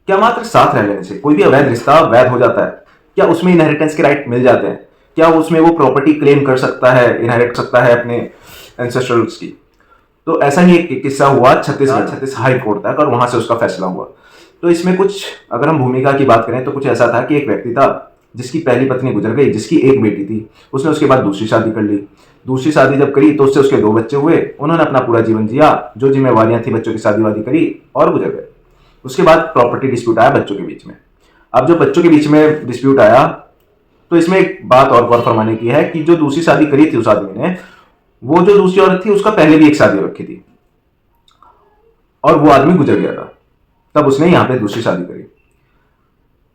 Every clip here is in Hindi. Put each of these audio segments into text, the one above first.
क्या मात्र साथ रह लेने से कोई भी अवैध रिश्ता वैध हो जाता है? क्या उसमें इनहेरिटेंस के राइट मिल जाते हैं? क्या उसमें वो प्रॉपर्टी क्लेम कर सकता है, इनहेरिट सकता है अपने एंसेस्टर्स की? तो ऐसा ही एक किस्सा हुआ छत्तीसगढ़, छत्तीस हाई कोर्ट तक, और वहां से उसका फैसला हुआ। तो इसमें कुछ, अगर हम भूमिका की बात करें तो कुछ ऐसा था कि एक व्यक्ति था जिसकी पहली पत्नी गुजर गई, जिसकी एक बेटी थी। उसने उसके बाद दूसरी शादी कर ली। दूसरी शादी जब करी तो उससे उसके 2 बच्चे हुए। उन्होंने अपना पूरा जीवन जिया, जो जिम्मेवारियां थी बच्चों की शादी वादी करी और गुजर गए। उसके बाद प्रॉपर्टी डिस्प्यूट आया बच्चों के बीच में। अब जो बच्चों के बीच में डिस्प्यूट आया, तो इसमें एक बात और गौर फरमाने की है कि जो दूसरी शादी करी थी उस आदमी ने, वो जो दूसरी औरत थी उसका पहले भी एक शादी रखी थी और वो आदमी गुजर गया था, तब उसने यहां पे दूसरी शादी करी।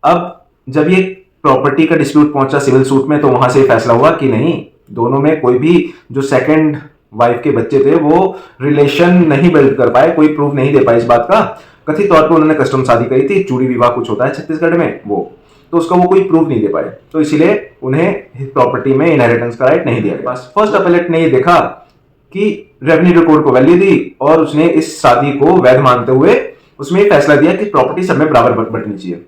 अब जब ये प्रॉपर्टी का डिस्प्यूट पहुंचा सिविल सूट में, तो वहां से फैसला हुआ कि नहीं, दोनों में कोई भी जो सेकंड वाइफ के बच्चे थे वो रिलेशन नहीं बिल्ड कर पाए, कोई प्रूफ नहीं दे पाए इस बात का। कथित तौर पर उन्होंने कस्टम शादी करी थी, चूड़ी विवाह कुछ होता है छत्तीसगढ़ में, वो तो उसका वो कोई प्रूफ नहीं दे पाए, तो इसीलिए उन्हें प्रॉपर्टी में इनहेरिटेंस का राइट नहीं दिया गया। फर्स्ट अपीलेट ने ये देखा कि रेवेन्यू रिकॉर्ड को वैल्यू दी और उसने इस शादी को वैध मानते हुए उसमें फैसला दिया कि प्रॉपर्टी सब में बराबर बंटनी चाहिए।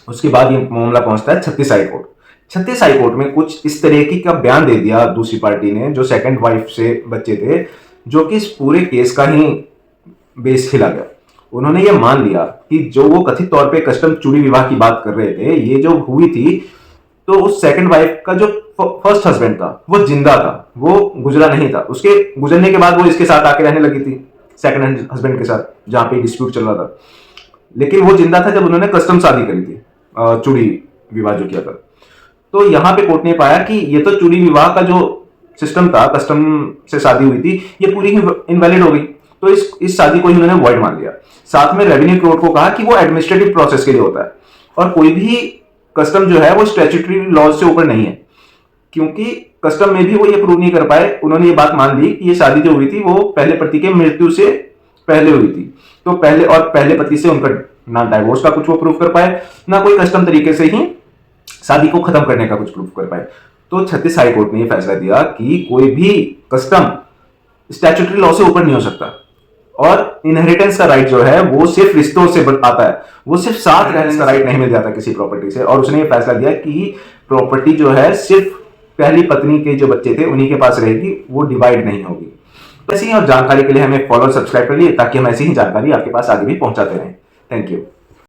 उसके बाद ये मामला पहुंचता है छत्तीस हाई कोर्ट। छत्तीस हाई कोर्ट में कुछ इस तरीके का बयान दे दिया दूसरी पार्टी ने, जो सेकंड वाइफ से बच्चे थे, जो कि इस पूरे केस का ही बेस हिला गया। उन्होंने ये मान लिया कि जो वो कथित तौर पे कस्टम चूड़ी विवाह की बात कर रहे थे, ये जो हुई थी, तो उस सेकंड वाइफ का जो फर्स्ट हस्बैंड था वो जिंदा था, वो गुजरा नहीं था। उसके गुजरने के बाद वो इसके साथ आके रहने लगी थी, सेकंड हस्बैंड के साथ, जहां पे डिस्प्यूट चल रहा था। लेकिन वो जिंदा था जब उन्होंने कस्टम शादी करी थी, चूड़ी विवाह जो किया था। तो यहां पे कोर्ट ने पाया कि ये तो चूड़ी विवाह का जो सिस्टम था, कस्टम से शादी हुई थी, ये पूरी ही इनवैलिड हो गई। तो इस शादी को ही उन्होंने वॉइड मान लिया। साथ में रेवेन्यू कोर्ट को कहा कि वो एडमिनिस्ट्रेटिव प्रोसेस के लिए होता है और कोई भी कस्टम जो है वो स्टैट्यूटरी लॉज से ऊपर नहीं है, क्योंकि कस्टम में भी वो ये प्रूव नहीं कर पाए। उन्होंने ये बात मान ली कि ये शादी जो हुई थी वो पहले पति के मृत्यु से पहले हुई थी। तो पहले पति से उनका ना डाइवोर्स का कुछ वो प्रूफ कर पाए, ना कोई कस्टम तरीके से ही शादी को खत्म करने का कुछ प्रूफ कर पाए। तो छत्तीस हाई कोर्ट ने यह फैसला दिया कि कोई भी कस्टम स्टैट्यूटरी लॉ से ऊपर नहीं हो सकता और इनहेरिटेंस का राइट जो है वो सिर्फ रिश्तों से आता है, वो सिर्फ साथ रहने का राइट नहीं मिल जाता किसी प्रॉपर्टी से। और उसने ये फैसला दिया कि प्रॉपर्टी जो है सिर्फ पहली पत्नी के जो बच्चे थे उन्हीं के पास रहेगी, वो डिवाइड नहीं होगी। ऐसी ही और जानकारी के लिए हमें फॉलो सब्सक्राइब कर लिए, ताकि हम ऐसी ही जानकारी आपके पास आगे भी पहुंचाते रहें। Thank you.